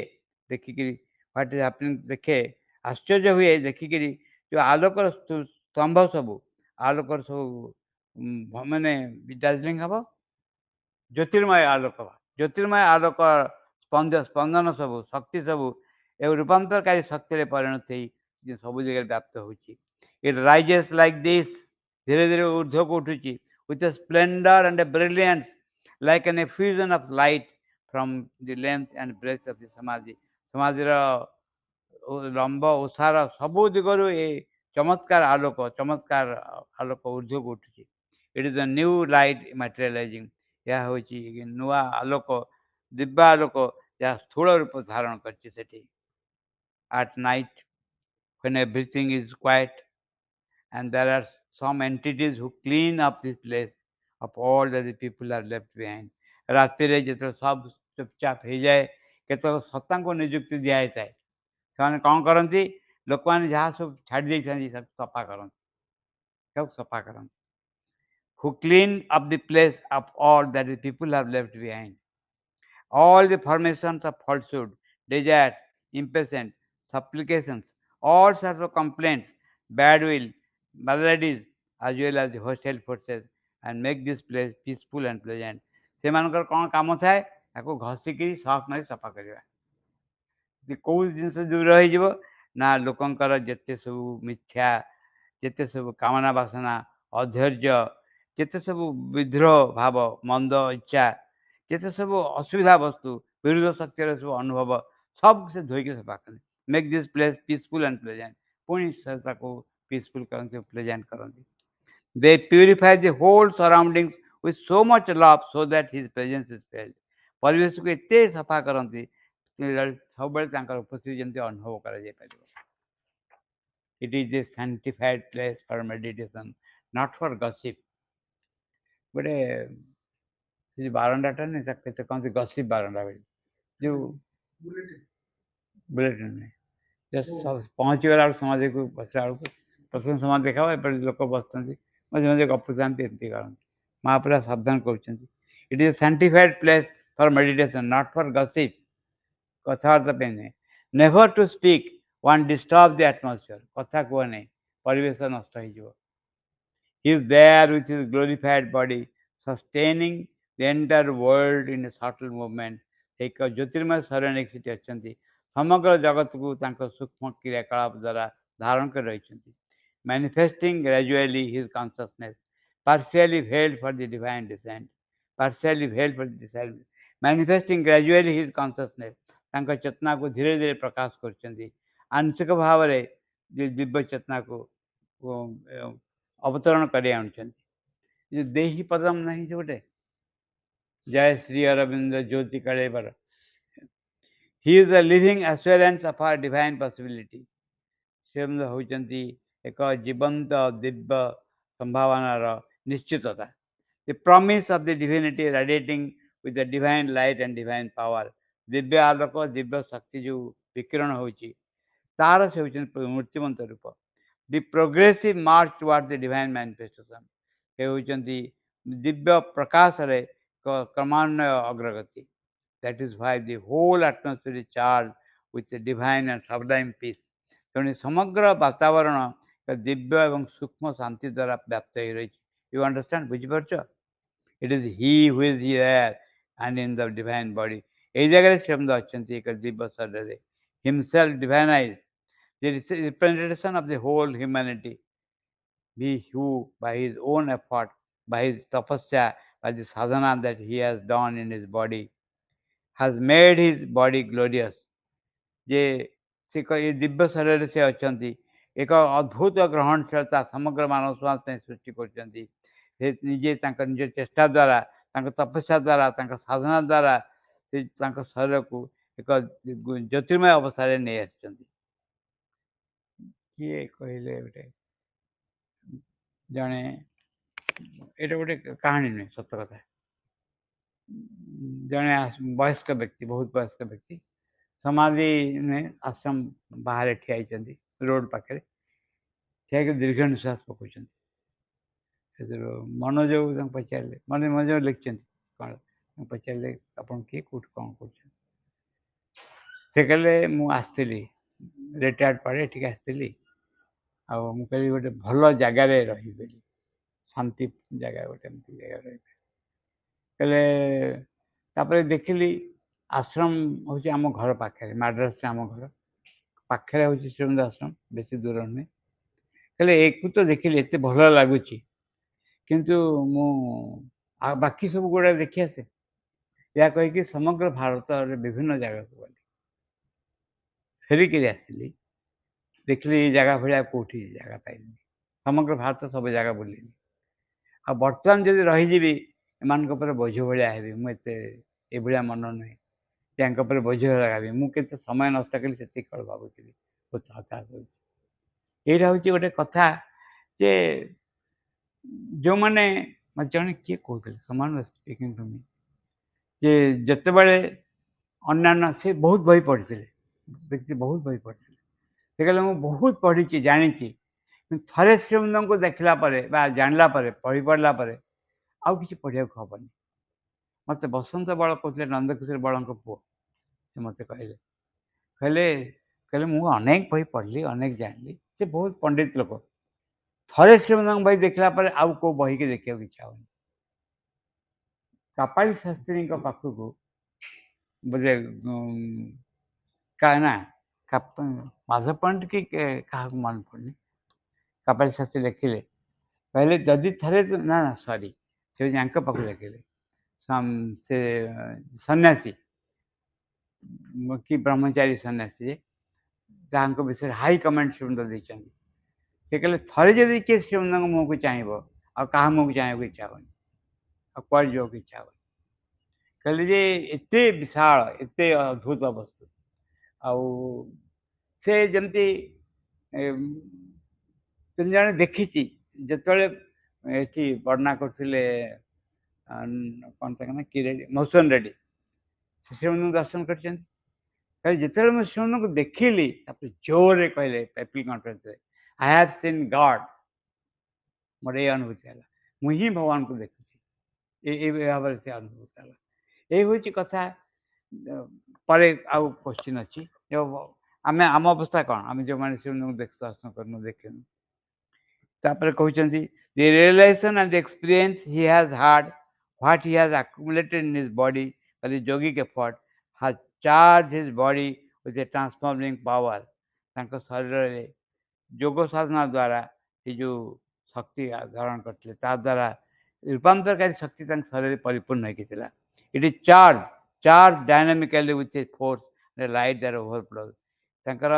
ଦେଖିକିରି, what is happening ଦେଖେ, ଆଶ୍ଚର୍ଯ୍ୟ ହୁଏ ଦେଖିକିରି ଯେଉଁ ଆଲୋକର ସ୍ତମ୍ଭ ସବୁ, ଆଲୋକର ସବୁ ମାନେ ଡାର୍ଜିଲିଂ ହେବ, ଜ୍ୟୋତିର୍ମୟ ଆଲୋକ, ଜ୍ୟୋତିର୍ମୟ ଆଲୋକ ସ୍ପନ୍ଦନ ସବୁ, ଶକ୍ତି ସବୁ ଏ ରୂପାନ୍ତରକାରୀ ଶକ୍ତିରେ ପରିଣତ ହେଇ ସବୁ ଜାଗାରେ ବ୍ୟାପ୍ତ ହେଉଛି। It rises like this, ଧୀରେ ଧୀରେ ଊର୍ଦ୍ଧ୍ୱକୁ ଉଠୁଛି, with a splendor and a brilliance like an effusion of light from the length and breadth of the Samadhi. ସମାଧିର ଲମ୍ବ ଓସାର ସବୁ ଦିଗରୁ ଏ ଚମତ୍କାର ଆଲୋକ ଊର୍ଦ୍ଧ୍ୱକୁ ଉଠୁଛି। It is a new light materializing. ଏହା ହେଉଛି ନୂଆ ଆଲୋକ, ଦିବ୍ୟ ଆଲୋକ, ଯାହା ସ୍ଥୂଳ ରୂପ ଧାରଣ କରିଛି ସେଠି। At night, when everything is quiet and there are some entities who clean up this place of all that the people are left behind. ରାତିରେ ଯେତେବେଳେ ସବୁ ଚୁପଚାପ ହେଇଯାଏ, କେତେକ ସତ୍ତାଙ୍କୁ ନିଯୁକ୍ତି ଦିଆହେଇଥାଏ, ସେମାନେ କ'ଣ କରନ୍ତି, ଲୋକମାନେ ଯାହା ସବୁ ଛାଡ଼ି ଦେଇଥାନ୍ତି ସବୁ ସଫା କରନ୍ତି, ସବୁ ସଫା କରନ୍ତି। Who clean up the place of all that the people have left behind. All the formations of falsehood, desires, impatience, supplications, all sorts of complaints, bad will, maladies, as well as the hostile forces, and make this place peaceful and pleasant. ସେମାନଙ୍କର କ'ଣ କାମ ଥାଏ, ତାକୁ ଘଷିକିରି ସର୍ଫ ମାରି ସଫା କରିବା। କେଉଁ ଜିନିଷ ଦୂର ହେଇଯିବ ନା, ଲୋକଙ୍କର ଯେତେ ସବୁ ମିଥ୍ୟା, ଯେତେ ସବୁ କାମନା ବାସନା, ଅଧୈର୍ଯ୍ୟ, ଯେତେ ସବୁ ବିଦ୍ରୋହ ଭାବ, ମନ୍ଦ ଇଚ୍ଛା, ଯେତେ ସବୁ ଅସୁବିଧା ବସ୍ତୁ, ବିରୁଦ୍ଧ ଶକ୍ତିର ସବୁ ଅନୁଭବ, ସବୁ ସେ ଧୋଇକି ସଫା କରେ। Make this place peaceful and pleasant, ପୁଣି ସେ ତାକୁ ପିସଫୁଲ୍ କରନ୍ତି, ପ୍ଲେଜେଣ୍ଟ କରନ୍ତି। They purify the whole surroundings with so much love so that his presence is felt. ପରିବେଶକୁ ଏତେ ସଫା କରନ୍ତି, ସବୁବେଳେ ତାଙ୍କର ଉପସ୍ଥିତି ଯେମିତି ଅନୁଭବ କରାଯାଇପାରିବ। It is a sanctified place for meditation, not for gossip. ଗୋଟେ ସେ ବାରଣ୍ଡାଟା ନାହିଁ, ତାକୁ କେତେ କହନ୍ତି ଗସିପ୍ ବାରଣ୍ଡା ବୋଲି, ଯେଉଁ ବୁଲେଟିନ୍ ନାହିଁ, ପହଞ୍ଚିଗଲା ବେଳକୁ ସମାଧିକୁ ବସିଲା ବେଳକୁ ପ୍ରଥମ ସମାଧି ଦେଖାଅ, ଏପଟେ ଲୋକ ବସୁଛନ୍ତି, ମଝିରେ ମଝିରେ ଗପୁଥାନ୍ତି, ଏମିତି କରନ୍ତି। ମହାପୁରା ସାବଧାନ କରୁଛନ୍ତି। It is a sanctified place for meditation, not for gossip. କଥାବାର୍ତ୍ତା ପାଇଁ ନାହିଁ। Never to speak, one disturb the atmosphere. କଥା କୁହ ନାହିଁ, ପରିବେଶ ନଷ୍ଟ ହେଇଯିବ। He is there with his glorified body, sustaining the entire world in a subtle movement. ଏକ ଜ୍ୟୋତିର୍ମୟ ଶରୀର ନେଇକି ସେଠି ଅଛନ୍ତି, ସମଗ୍ର ଜଗତକୁ ତାଙ୍କ ସୂକ୍ଷ୍ମ କ୍ରିୟାକଳାପ ଦ୍ୱାରା ଧାରଣ କରି ରହିଛନ୍ତି। Manifesting gradually his consciousness, partially veiled for the divine descent, partially veiled for the descent, manifesting gradually his consciousness. ତାଙ୍କ ଚେତନାକୁ ଧୀରେ ଧୀରେ ପ୍ରକାଶ କରୁଛନ୍ତି, ଆଂଶିକ ଭାବରେ ଦିବ୍ୟ ଚେତନାକୁ ଅବତରଣ କରି ଆଣୁଛନ୍ତି। ଯେଉଁ ଦେହି ପଦମ ନାହିଁ ସେ ଗୋଟେ, ଜୟ ଶ୍ରୀ ଅରବିନ୍ଦ ଜ୍ୟୋତି କଳେବର। He is the living assurance of our divine possibility. Sri Aurobindo ହେଉଛନ୍ତି ଏକ ଜୀବନ୍ତ ଦିବ୍ୟ ସମ୍ଭାବନାର ନିଶ୍ଚିତତା। The promise of the divinity radiating with the divine light and divine power. ଦିବ୍ୟ ଆଲୋକ ଦିବ୍ୟ ଶକ୍ତି ଯେଉଁ ବିକିରଣ ହେଉଛି ତାର ସେ ହେଉଛନ୍ତି ମୂର୍ତ୍ତିମନ୍ତ ରୂପ। ଦି ପ୍ରୋଗ୍ରେସିଭ୍ ମାର୍ଚ୍ଚ ଟୁୱାର୍ଡ ଦି ଡିଭାଇନ୍ ମ୍ୟାନିଫେଷ୍ଟେସନ୍ ସେ ହେଉଛନ୍ତି ଦିବ୍ୟ ପ୍ରକାଶରେ କ୍ରମାନ୍ୱୟ ଅଗ୍ରଗତି। That is why the whole atmosphere is charged with the divine and sublime peace. ତେଣୁ ସମଗ୍ର ବାତାବରଣ ଦିବ୍ୟ ଏବଂ ସୂକ୍ଷ୍ମ ଶାନ୍ତି ଦ୍ୱାରା ବ୍ୟାପ୍ତ ହୋଇ ରହିଛି। You understand? ବୁଝିପାରୁଛ? It is he who is here and in the divine body. ଏଇ ଜାଗାରେ ସେମିତି ଅଛନ୍ତି ଏକ ଦିବ୍ୟ ଶରୀରରେ। Himself divinized, the representation of the whole humanity. He who by his own effort, by his tapasya, by the sadhana that he has done in his body, has made his body glorious. ଯେ ସେ ଏ ଦିବ୍ୟ ଶରୀରରେ ସେ ଅଛନ୍ତି ଏକ ଅଦ୍ଭୁତ ଗ୍ରହଣଶୀଳତା ସମଗ୍ର ମାନବ ସମାଜ ପାଇଁ ସୃଷ୍ଟି କରୁଛନ୍ତି। ସେ ନିଜେ ତାଙ୍କ ନିଜ ଚେଷ୍ଟା ଦ୍ୱାରା ତାଙ୍କ ତପସ୍ୟା ଦ୍ୱାରା ତାଙ୍କ ସାଧନା ଦ୍ୱାରା ସେ ତାଙ୍କ ଶରୀରକୁ ଏକ ଜ୍ୟୋତିର୍ମୟ ଅବସ୍ଥାରେ ନେଇ ଆସିଛନ୍ତି। କିଏ କହିଲେ ଗୋଟେ ଜଣେ ଏଇଟା ଗୋଟେ କାହାଣୀ ନୁହେଁ, ସତ କଥା। ଜଣେ ବୟସ୍କ ବ୍ୟକ୍ତି, ବହୁତ ବୟସ୍କ ବ୍ୟକ୍ତି ସମାଧି ନୁହେଁ ଆଶ୍ରମ ବାହାରେ ଠିଆ ହେଇଛନ୍ତି, ରୋଡ ପାଖରେ ଠିଆ ହେଇକି ଦୀର୍ଘ ନିଶ୍ୱାସ ପକାଉଛନ୍ତି। ସେଥିରୁ ମନୋଯୋଗ ତାଙ୍କୁ ପଚାରିଲେ, ମନୋଯୋଗ ଲେଖିଛନ୍ତି କ'ଣ, ତାଙ୍କୁ ପଚାରିଲେ ଆପଣ କିଏ, କୋଉଠି କ'ଣ କରୁଛନ୍ତି? ସେ କହିଲେ ମୁଁ ଆସିଥିଲି ରିଟାୟାର୍ଡ ପରେ ଏଠିକି ଆସିଥିଲି, ଆଉ ମୁଁ କହିଲି ଗୋଟେ ଭଲ ଜାଗାରେ ରହିବି ବୋଲି, ଶାନ୍ତି ଜାଗା ଗୋଟେ ଏମିତି ଜାଗାରେ ରହିବି। କହିଲେ ତାପରେ ଦେଖିଲି ଆଶ୍ରମ ହେଉଛି ଆମ ଘର ପାଖରେ, ମାଡ୍ରାସରେ ଆମ ଘର ପାଖରେ ହେଉଛି ଶ୍ରୀମନ୍ଦ ଆଶ୍ରମ, ବେଶୀ ଦୂର ନୁହେଁ। କହିଲେ ଏକୁ ତ ଦେଖିଲି ଏତେ ଭଲ ଲାଗୁଛି, କିନ୍ତୁ ମୁଁ ଆଉ ବାକି ସବୁ ଗୁଡ଼ା ଦେଖି ଆସେ। ଏହା କହିକି ସମଗ୍ର ଭାରତରେ ବିଭିନ୍ନ ଜାଗାକୁ ଗଲି, ଫେରିକିରି ଆସିଲି, ଦେଖିଲି ଏଇ ଜାଗା ଭଳିଆ କୋଉଠି ଜାଗା ପାଇଲିନି। ସମଗ୍ର ଭାରତ ସବୁ ଜାଗା ବୁଲିଲି। ଆଉ ବର୍ତ୍ତମାନ ଯଦି ରହିଯିବି ଏମାନଙ୍କ ଉପରେ ବୋଝ ଭଳିଆ ହେବି। ମୁଁ ଏତେ ଏଭଳିଆ ମନ ନୁହେଁ ତାଙ୍କ ଉପରେ ବୋଝ ଭଳିଆ ହେବି। ମୁଁ କେତେ ସମୟ ନଷ୍ଟ କଲି ସେତିକି କ'ଣ ଭାବୁଥିଲି, ବହୁତ ହତାଶ ହେଉଛି। ଏଇଟା ହେଉଛି ଗୋଟେ କଥା ଯେ ଯେଉଁମାନେ ଜଣେ କିଏ କହୁଥିଲେ ସମାନ ସ୍ପିକିଂ ଟୁ ମି, ଯେ ଯେତେବେଳେ ଅନ୍ୟାନ୍ୟ ସେ ବହୁତ ବହି ପଢ଼ିଥିଲେ, ବ୍ୟକ୍ତି ବହୁତ ବହି ପଢ଼ିଥିଲେ। ସେ କହିଲେ ମୁଁ ବହୁତ ପଢ଼ିଛି ଜାଣିଛି, କିନ୍ତୁ ଥରେ ଶ୍ରୀମନ୍ଦଙ୍କୁ ଦେଖିଲା ପରେ ବା ଜାଣିଲା ପରେ ପଢ଼ି ପଢ଼ିଲା ପରେ ଆଉ କିଛି ପଢ଼ିବାକୁ ହବନି। ମୋତେ ବସନ୍ତ ବଳ କହୁଥିଲେ, ନନ୍ଦକିଶୋର ବଳଙ୍କ ପୁଅ, ସେ ମୋତେ କହିଲେ କହିଲେ ମୁଁ ଅନେକ ବହି ପଢ଼ିଲି, ଅନେକ ଜାଣିଲି। ସେ ବହୁତ ପଣ୍ଡିତ ଲୋକ, ଥରେ ଶ୍ରୀମନ୍ଦଙ୍କ ବହି ଦେଖିଲା ପରେ ଆଉ କେଉଁ ବହିକି ଦେଖିବାକୁ ଇଚ୍ଛା ହଉନି। କପାଳି ଶାସ୍ତ୍ରୀଙ୍କ ପାଖକୁ ବୋଧେ ନା ମାଧବ ପଣ୍ଡିତ କି କାହାକୁ ମନେ ପଡ଼ୁନି, କପାଳି ଶାସ୍ତ୍ରୀ ଲେଖିଲେ, କହିଲେ ଯଦି ଥରେ ନା ସରି ସେ ୟାଙ୍କ ପାଖକୁ ଲେଖିଲେ, ସେ ସନ୍ନ୍ୟାସୀ କି ବ୍ରହ୍ମଚାରୀ ସନ୍ନ୍ୟାସୀ ତାଙ୍କ ବିଷୟରେ ହାଇ କମେଣ୍ଟ ଶ୍ରୀମନ୍ଦ ଦେଇଛନ୍ତି। ସେ କହିଲେ ଥରେ ଯଦି କିଏ ଶ୍ରୀମନ୍ଦଙ୍କ ମୁହଁକୁ ଚାହିଁବ ଆଉ କାହା ମୁହଁକୁ ଚାହିଁବାକୁ ଇଚ୍ଛା ହବନି, ଆଉ କୁଆଡ଼େ ଯିବାକୁ ଇଚ୍ଛା ହବନି। କହିଲେ ଯେ ଏତେ ବିଶାଳ, ଏତେ ଅଦ୍ଭୁତ ବସ୍ତୁ। ଆଉ ସେ ଯେମିତି ତିନି ଜଣ ଦେଖିଛି, ଯେତେବେଳେ ଏଠି ବର୍ଣ୍ଣନା କରୁଥିଲେ କ'ଣ ତାଙ୍କ ନା କି ରେଡ୍ଡି, ମୌସନ ରେଡ୍ଡି, ସେ ଶ୍ରୀମନ୍ଦଙ୍କୁ ଦର୍ଶନ କରିଛନ୍ତି। କହିଲେ ଯେତେବେଳେ ମୁଁ ଶ୍ରୀମନ୍ଦଙ୍କୁ ଦେଖିଲି, ତାପରେ ଜୋରରେ କହିଲେ ପେପିଲ କନଫରେନ୍ସରେ, ଆଇ ହାଭ୍ ସିନ୍ ଗଡ୍। ମୋର ଏଇ ଅନୁଭୂତି ହେଲା, ମୁଁ ହିଁ ଭଗବାନଙ୍କୁ ଦେଖୁଛି। ଏଇ ଭାବରେ ସେ ଅନୁଭୂତି ହେଲା। ଏଇ ହେଉଛି କଥା। ପରେ ଆଉ କୋଶ୍ଚିନ୍ ଅଛି, ଆମେ ଆମ ଅବସ୍ଥା କ'ଣ, ଆମେ ଯେଉଁମାନେ ଶ୍ରୀମନ୍ଦଙ୍କୁ ଦର୍ଶନ କରିନୁ ଦେଖିନୁ। ତାପରେ କହୁଛନ୍ତି the realization and the experience he has had, what he has accumulated in his body by the yogic effort has charged his body with a transforming power. ତାଙ୍କ ଶରୀରରେ ଯୋଗ ସାଧନା ଦ୍ୱାରା ସେ ଯେଉଁ ଶକ୍ତି ଧାରଣ କରିଥିଲେ ତା ଦ୍ୱାରା ରୂପାନ୍ତରକାରୀ ଶକ୍ତି ତାଙ୍କ ଶରୀରରେ ପରିପୂର୍ଣ୍ଣ ହେଇକି ଥିଲା। It is charge dynamically with a force light ଦ୍ୱାରା ଓଭରଫ୍ଲୋ। ତାଙ୍କର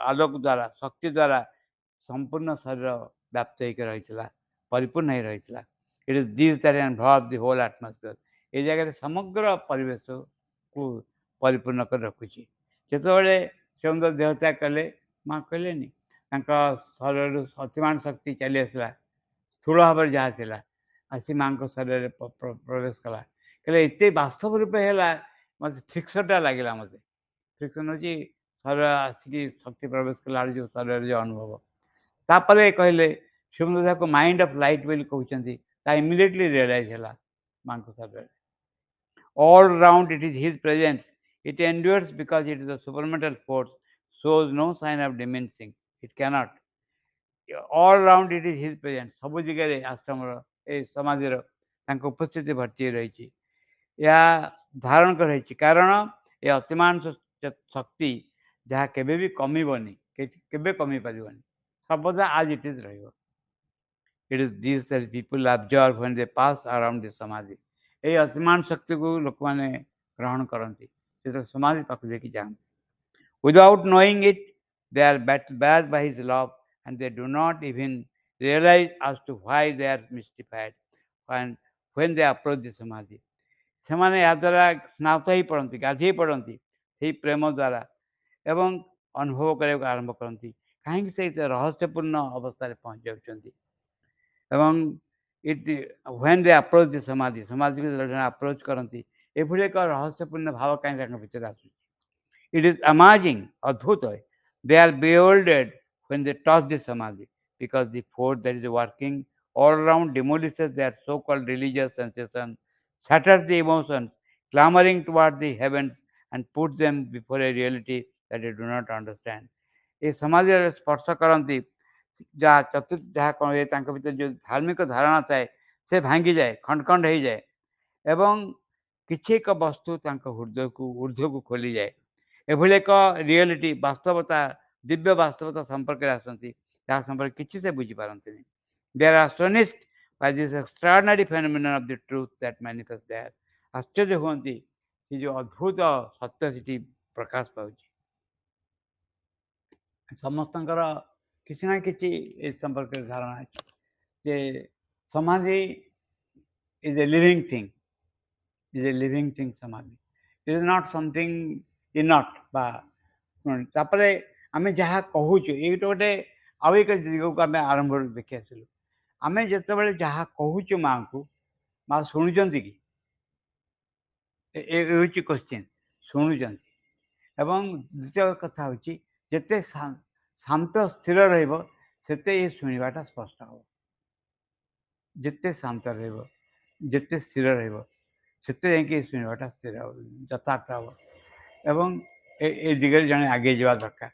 ଆଲୋକ ଦ୍ୱାରା, ଶକ୍ତି ଦ୍ୱାରା ସମ୍ପୂର୍ଣ୍ଣ ଶରୀର ବ୍ୟାପ୍ତ ହେଇକି ରହିଥିଲା, ପରିପୂର୍ଣ୍ଣ ହେଇ ରହିଥିଲା। It is this that involve the whole atmosphere. ଏଇ ଜାଗାରେ ସମଗ୍ର ପରିବେଶକୁ ପରିପୂର୍ଣ୍ଣ କରି ରଖୁଛି। ଯେତେବେଳେ ଶ୍ରୀମନ୍ଦ ଦେହତ୍ୟାଗ କଲେ, ମା କହିଲେନି ତାଙ୍କ ଶରୀରରୁ ଅତିମାନ ଶକ୍ତି ଚାଲି ଆସିଲା, ସ୍ଥୂଳ ଭାବରେ ଯାହା ଥିଲା ଆସି ମାଆଙ୍କ ଶରୀରରେ ପ୍ରବେଶ କଲା। କହିଲେ ଏତେ ବାସ୍ତବ ରୂପେ ହେଲା ମୋତେ ଫ୍ରିକ୍ସନ୍‌ଟା ଲାଗିଲା ମୋତେ। ଫ୍ରିକ୍ସନ୍ ହେଉଛି ଶରୀର ଆସିକି ଶକ୍ତି ପ୍ରବେଶ କଲା ବେଳେ ଯେଉଁ ଶରୀରରେ ଯେଉଁ ଅନୁଭବ। ତାପରେ କହିଲେ ଶିବଙ୍କୁ ତାକୁ ମାଇଣ୍ଡ ଅଫ୍ ଲାଇଟ୍ ବୋଲି କହୁଛନ୍ତି। ତା ଇମିଡ଼ିଏଟଲି ରିଅଲାଇଜ୍ ହେଲା ମାଆଙ୍କ ଶରୀରରେ। All round it is his presence. It endures because it is a supramental force, shows no sign of diminishing. It cannot. All round it is his presence. ସବୁ ଜାଗାରେ ଆଶ୍ରମର ଏ ସମାଧିର ତାଙ୍କ ଉପସ୍ଥିତି ଭର୍ତ୍ତି ରହିଛି। ଏହା ଧାରଣ କରି ରହିଛି କାରଣ ଏ ଅତିମାନ ଶକ୍ତି ଯାହା କେବେ ବି କମିବନି, କେବେ କମି ପାରିବନି, ସର୍ବଦା ଆଜ୍ ଇଟ୍ ଇଜ୍ ରହିବ। It is this that people observe when they pass around the samadhi. ଏହି ଅତିମାନ ଶକ୍ତିକୁ ଲୋକମାନେ ଗ୍ରହଣ କରନ୍ତି ଯେତେବେଳେ ସମାଧି ପାଖକୁ ଦେଇକି ଯାଆନ୍ତି। Without knowing it, they are bathed by his love and they do not even realize as to why they are mystified when they approach the samadhi. ସେମାନେ ଏହାଦ୍ୱାରା ସ୍ନାତ ହେଇ ପଡ଼ନ୍ତି, ଗାଧେଇ ପଡ଼ନ୍ତି ସେଇ ପ୍ରେମ ଦ୍ୱାରା ଏବଂ ଅନୁଭବ କରିବାକୁ ଆରମ୍ଭ କରନ୍ତି କାହିଁକି ସେ ରହସ୍ୟପୂର୍ଣ୍ଣ ଅବସ୍ଥାରେ ପହଞ୍ଚି ଯାଉଛନ୍ତି। ଏବଂ when they approach the samadhi, ସମାଧିକୁ ଜଣେ ଆପ୍ରୋଚ୍ କରନ୍ତି ଏଭଳି ଏକ ରହସ୍ୟପୂର୍ଣ୍ଣ ଭାବ କାହିଁକି ତାଙ୍କ ଭିତରେ ଆସୁଛି। It is amazing, ଅଦ୍ଭୁତ। They are bewildered when they touch the samadhi because the force that is working all around demolishes their so-called religious sensations, shatters the emotions, clamoring towards the heavens and puts them before a reality that they do not understand. ଏ ସମାଧିରେ ସ୍ପର୍ଶ କରନ୍ତି ଯାହା କ'ଣ ତାଙ୍କ ଭିତରେ ଯେଉଁ ଧାର୍ମିକ ଧାରଣା ଥାଏ ସେ ଭାଙ୍ଗିଯାଏ, ଖଣ୍ଡ ଖଣ୍ଡ ହେଇଯାଏ ଏବଂ କିଛି ଏକ ବସ୍ତୁ ତାଙ୍କ ହୃଦୟକୁ ଊର୍ଦ୍ଧ୍ୱକୁ ଖୋଲିଯାଏ। ଏଭଳି ଏକ ରିଏଲିଟି ବାସ୍ତବତା, ଦିବ୍ୟ ବାସ୍ତବତା ସମ୍ପର୍କରେ ଆସନ୍ତି ଯାହା ସମ୍ପର୍କରେ କିଛି ସେ ବୁଝିପାରନ୍ତିନି। They are astonished by this extraordinary phenomenon of the truth that manifests there. ଆଶ୍ଚର୍ଯ୍ୟ ହୁଅନ୍ତି ସେ ଯେଉଁ ଅଦ୍ଭୁତ ସତ୍ୟ ସେଠି ପ୍ରକାଶ ପାଉଛି। ସମସ୍ତଙ୍କର କିଛି ନା କିଛି ଏ ସମ୍ପର୍କରେ ଧାରଣା ଅଛି ଯେ ସମାଧି is a living thing, ସମାଧି। It is not something innate ବା ତାପରେ ଆମେ ଯାହା କହୁଛୁ ଏଇଟା ଗୋଟେ ଆଉ ଏକ ଦିଗକୁ ଆମେ ଆରମ୍ଭରୁ ଦେଖି ଆସିଲୁ। ଆମେ ଯେତେବେଳେ ଯାହା କହୁଛୁ ମାଆଙ୍କୁ, ମା ଶୁଣୁଛନ୍ତି କି? ଏ ହେଉଛି କ୍ୱେଶ୍ଚିନ୍। ଶୁଣୁଛନ୍ତି। ଏବଂ ଦ୍ୱିତୀୟ କଥା ହେଉଛି ଯେତେ ଶାନ୍ତ ସ୍ଥିର ରହିବ ସେତେ ଏ ଶୁଣିବାଟା ସ୍ପଷ୍ଟ ହେବ। ଯେତେ ଶାନ୍ତ ରହିବ, ଯେତେ ସ୍ଥିର ରହିବ ସେତେ ଯାଇକି ଏ ଶୁଣିବାଟା ସ୍ଥିର ହେବ, ଯଥାର୍ଥ ହେବ। ଏବଂ ଏ ଦିଗରେ ଜଣେ ଆଗେଇ ଯିବା ଦରକାର।